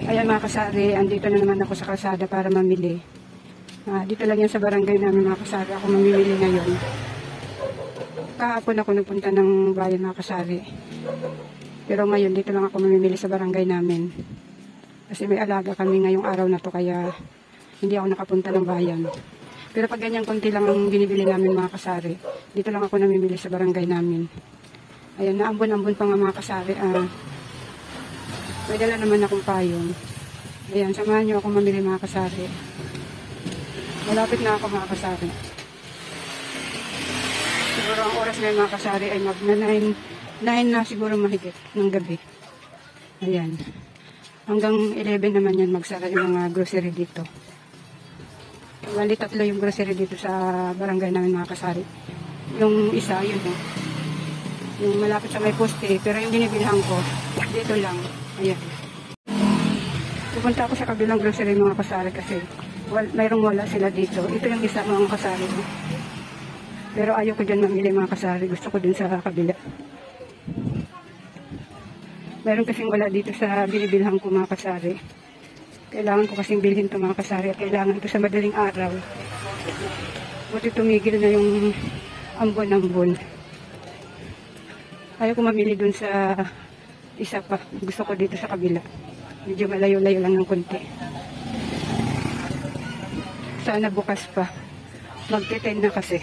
Ayan mga kasari, andito na naman ako sa kalsada para mamili. Dito lang yan sa barangay namin mga kasari, ako mamimili ngayon. Kahapon ako nagpunta ng bayan mga kasari. Pero ngayon dito lang ako mamimili sa barangay namin. Kasi may alaga kami ngayong araw na to kaya hindi ako nakapunta ng bayan. Pero pag ganyan konti lang ang binibili namin mga kasari, dito lang ako namimili sa barangay namin. Ayan, naambon-ambon pa nga mga kasari. May dala naman akong payong. Ayan, samahan nyo ako mamili mga kasari. Malapit na ako mga kasari. Siguro ang oras na mga kasari ay magna 9 na siguro mahigit ng gabi. Ayan. Hanggang 11 naman yan magsara yung mga grocery dito. Bali 3 yung grocery dito sa barangay namin mga kasari. Yung isa, yun o. Yung malapit sa may poste, pero yung binibilhan ko, dito lang. Ayan. Pupunta ako sa kabilang grocery mga kasari kasi mayroong wala sila dito. Ito yung isa mga kasari. Pero ayaw ko dyan mamili mga kasari. Gusto ko dun sa kabila. Mayroon kasing wala dito sa binibilhan ko mga kasari. Kailangan ko kasing bilhin ito mga kasari. At kailangan ito sa madaling araw. Buti tumigil na yung ambon-ambon. Ayaw ko mamili dun sa isa pa. Gusto ko dito sa kabila. Medyo malayo-layo lang ng konti. Sana bukas pa. Magte-10 na kasi.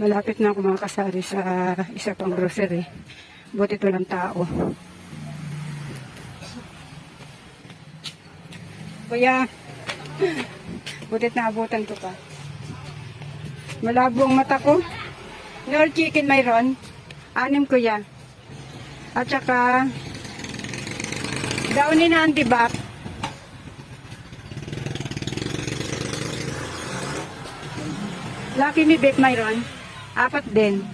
Malapit na ako mga kasari sa isa pang grocery. Buti ito lang tao. Kuya, butit na abutan ko pa. Malabo ang mata ko. Nor chicken mayroon. 6 kuya. At saka downy na antibak. Lucky me beef mayroon. 4 din.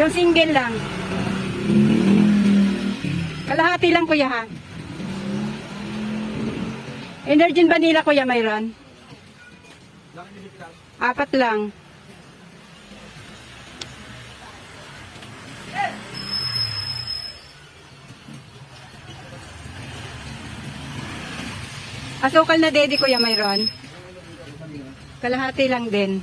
Yung single lang. Kalahati lang kuya ha. Energin vanilla kuya mayroon. 4 lang. Asukal na daddy kuya mayroon. Kalahati lang din.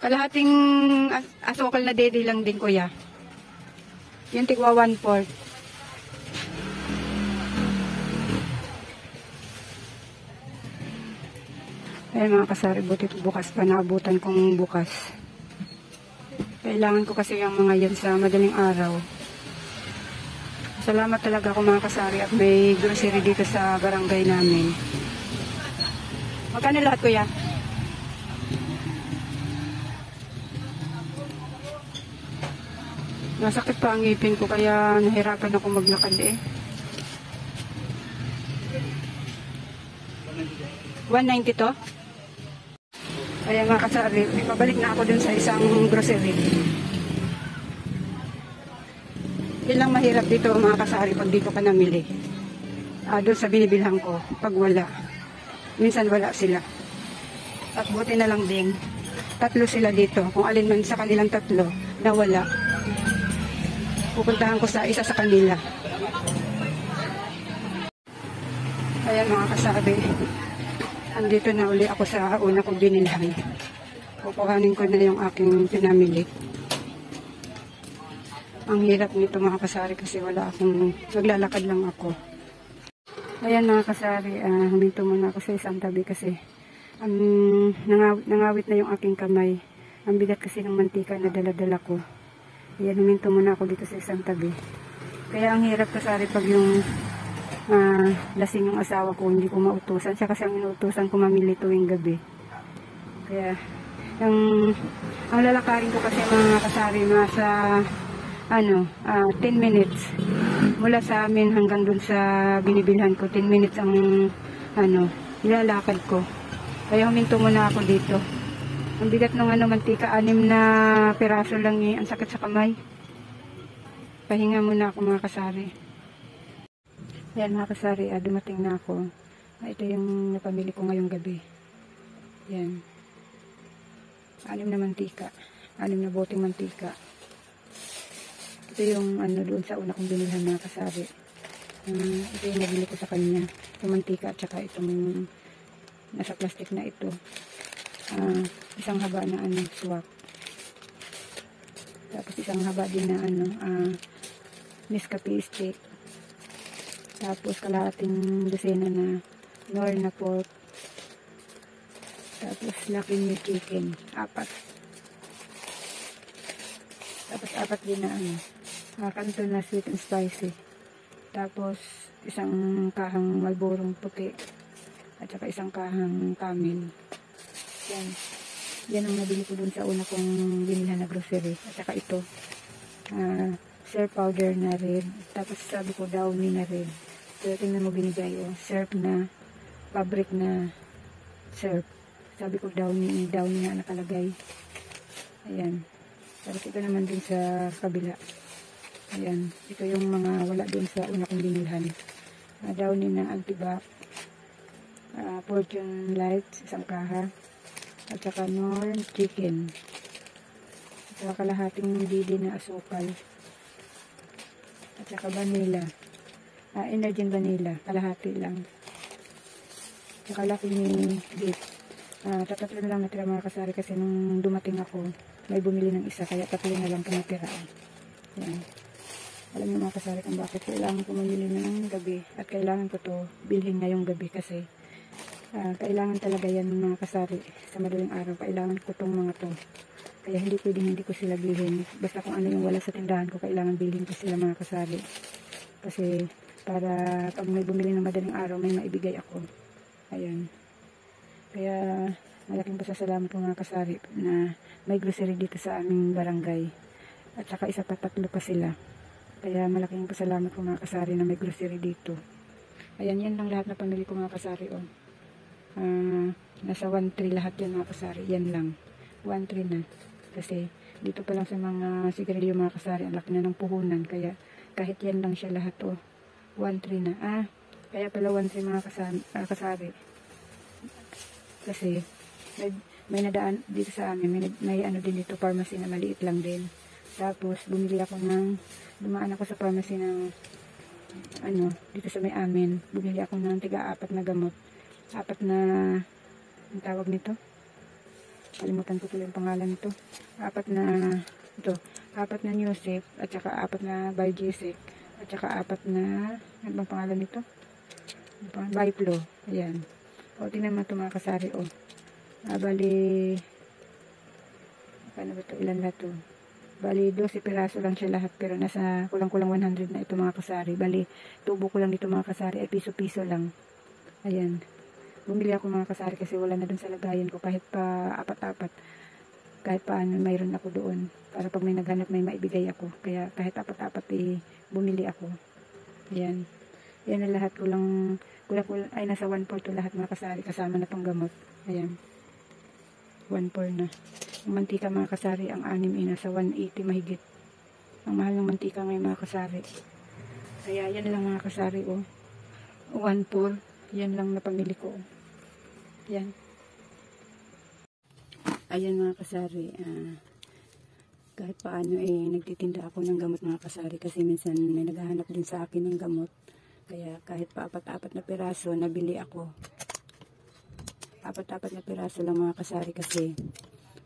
Kalahating asukal na daddy lang din kuya. Yung tigwa 1/4. Ay mga kasari, buti bukas pa, naabutan kong bukas. Kailangan ko kasi yung mga yan sa madaling araw. Salamat talaga ako mga kasari at may grocery dito sa barangay namin. Magkano lahat kuya? Nasakit pa ang ngipin ko kaya nahirapan ako maglakad eh. 190 to? Kaya mga kasari, pabalik na ako dun sa isang grocery. Yun lang mahirap dito mga kasari pag dito ka namili. Doon sa binibilhan ko, pag wala. Minsan wala sila. At buti na lang din, 3 sila dito. Kung alin man sa kanilang 3 na wala, pupuntahan ko sa isa sa kanila. Kaya mga kasari, andito na uli ako sa una kong binilhan. Kukuhanin ko na yung aking pinamili. Ang hirap nito mga kasari kasi wala akong, naglalakad lang ako. Ayan mga kasari, huminto muna ako sa isang tabi kasi nangawit na yung aking kamay. Ang bigat kasi ng mantika na dala-dala ko. Ayan, huminto muna ako dito sa isang tabi. Kaya ang hirap kasari pag yung lasing yung asawa ko, hindi ko mautusan. Siya kasi ang inuutusan ko mamili tuwing gabi. Kaya, ang lalakarin ko kasi mga kasari, nasa 10 minutes. Mula sa amin hanggang dun sa binibilhan ko, 10 minutes ang nilalakad ko. Kaya huminto muna ako dito. Ang bigat ng mantika, 6 na piraso lang eh. Ang sakit sa kamay. Pahinga muna ako mga kasari. Ayan mga kasari, dumating na ako. Ito yung napamili ko ngayong gabi. Yan. 6 na mantika. 6 na boteng mantika. Ito yung ano doon sa una kong binilhan mga kasari. Ito yung nabili ko sa kanya. Itong mantika at saka itong nasa plastic na ito. Isang haba na ano, swak. Tapos isang haba din na ano, Nescafe stick. Tapos kalahating dosena na Knorr na pork. Tapos Lucky Meal chicken. 4. Tapos 4 din na ano, Canton na sweet and spicy. Tapos isang kahang Marlborong puti. At saka isang kahang Camel. Yan. Yan ang nabili ko dun sa una kong binilhan na grocery. At saka ito. Syrup powder na red. Tapos sabi ko downy na red. Pero tingnan mo binigay o. Syrup na. Fabric na syrup. Sabi ko downy na nakalagay. Ayan. Tapos ito naman din sa kabila. Ayan. Ito yung mga wala dun sa una kong binilhan. Downy na antibac. Fortune Lights. Isang kaha. At saka Knorr chicken. At saka kalahating didi na asukal. At saka vanilla. Energy vanilla. Kalahati lang. At saka Lucky Meal beef. Tatlo na lang natira mga kasari kasi nung dumating ako, may bumili ng isa. Kaya 3 na lang pinatira. Yan. Alam niyo mga kasari kung bakit kailangan ko mamili ng gabi. At kailangan ko to bilhin ngayong gabi kasi kailangan talaga yan mga kasari sa madaling araw. Kailangan ko tong mga to. Kaya hindi ko sila bilhin. Basta kung ano yung wala sa tindahan ko, kailangan bilhin ko sila mga kasari. Kasi para pag may bumili ng madaling araw, may maibigay ako. Ayan. Kaya malaking pasasalamat po mga kasari na may grocery dito sa aming barangay. At saka isa pa 3 pa sila. Kaya malaking pasalamat po mga kasari na may grocery dito. Ayan, yan lang lahat na pamili ko mga kasari. Nasa 1.3 lahat yan mga kasari. Yan lang. 1.3 na. Kasi dito pa lang sa mga sigarilyo mga kasari, ang laki na ng puhunan. Kaya kahit yan lang siya lahat 1.3 na. Kaya pala 1.3 mga kasari. Kasi may nadaan dito sa amin. May ano din dito, pharmacy na maliit lang din. Tapos dumaan ako sa pharmacy ng dito sa may amin. Bumili ako ng tiga-4 na gamot. 4 na, ang tawag nito? Kalimutan ko tuloy yung pangalan nito. 4 na Newsip, at saka 4 na Biogesic, at saka 4 na, ano bang pangalan nito? Biplo. Ayan. Tingnan mo ito mga kasari, bali, paano ba ito? Ilan na ito? Bali, 12 piraso lang siya lahat, pero nasa kulang-kulang 100 na ito mga kasari. Bali, tubo ko lang dito mga kasari, ay piso-piso lang. Ayan. Bumili ako mga kasari kasi wala na dun sa lagayan ko, kahit pa 4-4. Kahit paano mayroon ako doon. Para pag may naghanap may maibigay ako. Kaya kahit 4-4 bumili ako. Ayan. Yan na lahat. Kulang ay nasa 1/4 to lahat mga kasari. Kasama na pang gamot. Ayan. 1/4 na. Ang mantika mga kasari, ang 6 ay nasa 180 mahigit. Ang mahal ng mantika ngayon mga kasari. Kaya yan lang mga kasari 1/4. Yan lang napamili ko. Yan. Ayan mga kasari. Kahit paano nagtitinda ako ng gamot mga kasari kasi minsan may naghahanap din sa akin ng gamot. Kaya kahit pa 4-4 na piraso nabili ako. 4-4 na piraso lang mga kasari kasi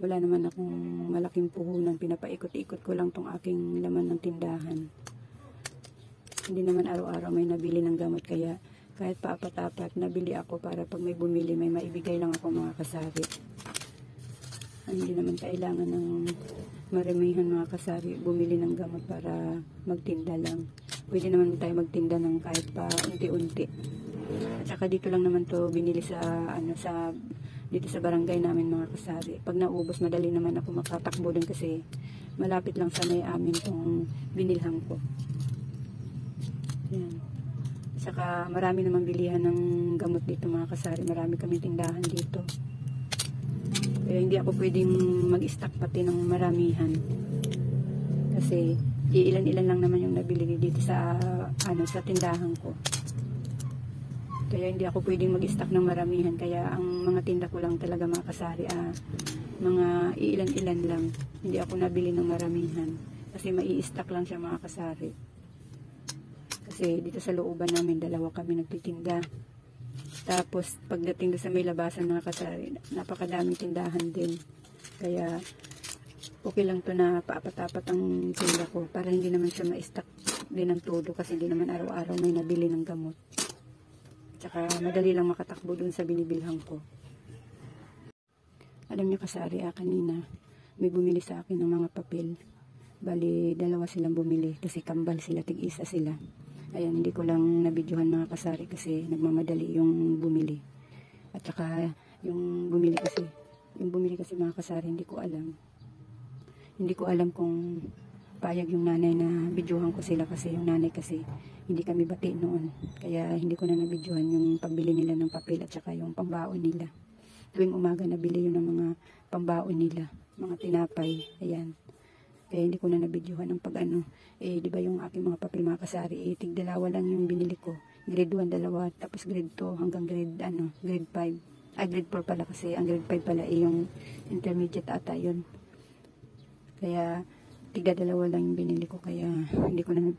wala naman akong malaking puhunan. Pinapaikot-ikot ko lang tong aking laman ng tindahan. Hindi naman araw-araw may nabili ng gamot kaya kahit pa 4-4 nabili ako para pag may bumili may maibigay lang ako mga kasari. Hindi naman kailangan ng maramihan mga kasari bumili ng gamot para magtinda lang. Pwede naman tayo magtinda ng kahit pa unti-unti. At saka dito lang naman to binili sa dito sa barangay namin mga kasari. Pag naubos madali naman ako makatakbo dun kasi malapit lang sa may amin tong binilhan ko. Yan. Saka marami naman bilihan ng gamot dito mga kasari. Marami kami tindahan dito. Kaya hindi ako pwedeng mag-stock pati ng maramihan. Kasi ilan-ilan lang naman yung nabili dito sa sa tindahan ko. Ito Kaya hindi ako pwedeng mag-stock ng maramihan. Kaya ang mga tinda ko lang talaga mga kasari, mga ilan-ilan lang. Hindi ako nabili ng maramihan. Kasi mai-stock lang siya mga kasari. Kasi dito sa looban namin, dalawa kami nagtitinda. Tapos pagdating doon sa may labasan mga kasari, napakadaming tindahan din. Kaya okay lang to na paapat-apat ang tinda ko para hindi naman siya ma-stock din ng todo kasi hindi naman araw-araw may nabili ng gamot. Tsaka madali lang makatakbo dun sa binibilhan ko. Alam niyo kasari, kanina may bumili sa akin ng mga papel. Bali, dalawa silang bumili kasi kambal sila, tig-isa sila. Ayan, hindi ko lang nabidyohan mga kasari kasi nagmamadali yung bumili. At saka yung bumili kasi mga kasari, hindi ko alam. Hindi ko alam kung payag yung nanay na bidyohan ko sila kasi yung nanay kasi hindi kami bati noon. Kaya hindi ko na nabidyohan yung pagbili nila ng papel at saka yung pambaon nila. Tuwing umaga nabili yun ng mga pambaon nila, mga tinapay. Ayan. Kaya hindi ko na nabidyohan ng pag-ano. Di ba yung aking mga papel mga kasari, tig-dalawa lang yung binili ko. Grade 1, dalawa, tapos grade 2 hanggang grade 5. Grade 4 pala kasi ang grade 5 pala yung intermediate ata yun. Kaya tig-dalawa lang yung binili ko. Kaya hindi ko na,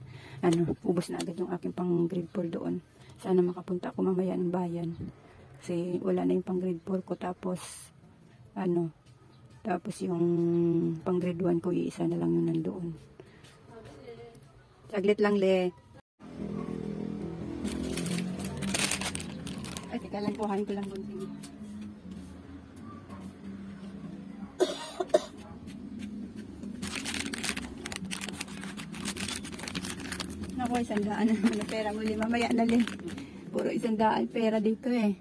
ubos na agad yung aking pang grade 4 doon. Sana makapunta ako mamaya ng bayan. Kasi wala na yung pang grade 4 ko. Tapos yung pang grade 1 ko, iisa na lang yun nandoon. Saglit lang, Le. Ay, teka lang, kuhain ko lang bunting. Naku, 100 na pera muli. Mamaya na, Le. Puro 100 pera dito eh.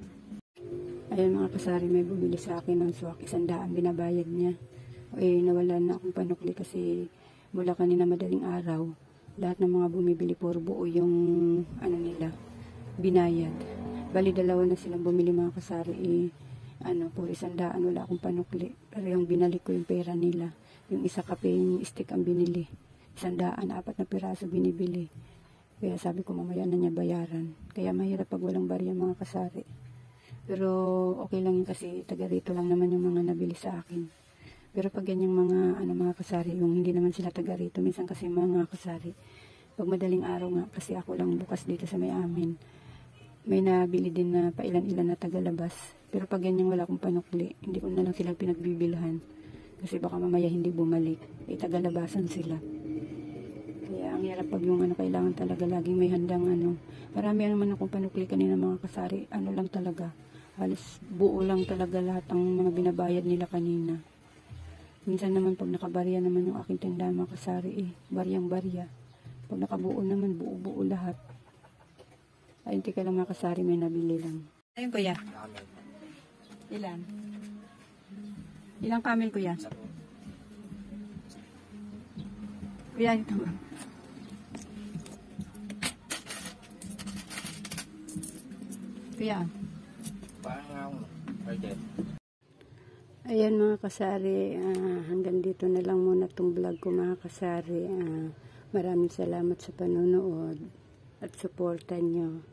Ayan mga kasari, may bumili sa akin ng swak, 100 binabayad niya. Nawala na akong panukli kasi mula kanina madaling araw, lahat ng mga bumibili puro buo yung nila, binayad. Bali dalawa na silang bumili mga kasari, puro 100, wala akong panukli. Pero yung binalik ko yung pera nila, yung isa kape, yung stick ang binili. 100, 4 na piraso binibili. Kaya sabi ko mamaya na niya bayaran. Kaya mahirap pag walang barya mga kasari. Pero okay lang yun kasi taga rito lang naman yung mga nabili sa akin. Pero pag ganyang mga kasari, yung hindi naman sila taga rito, minsan kasi mga kasari, pag madaling araw nga, kasi ako lang bukas dito sa may amin, may nabili din na pailan-ilan na taga-labas. Pero pag ganyang wala akong panukli, hindi ko na lang sila pinagbibilhan. Kasi baka mamaya hindi bumalik, taga-labasan sila. Kaya ang hirap pag yung kailangan talaga laging may handang Marami naman akong panukli kanina mga kasari, lang talaga. Halos buo lang talaga lahat ang mga binabayad nila kanina. Minsan naman pag nakabarya naman yung aking tindahan mga kasari, baryang-barya. Pag nakabuo naman, buo-buo lahat. Ayun, tika lang mga kasari, may nabili lang. Ayun kuya. Ilan? Ilang camel kuya? Kuya, ito ba? Kuya. Ayan mga kasari, hanggang dito na lang muna itong vlog ko mga kasari. Maraming salamat sa panonood at suporta nyo.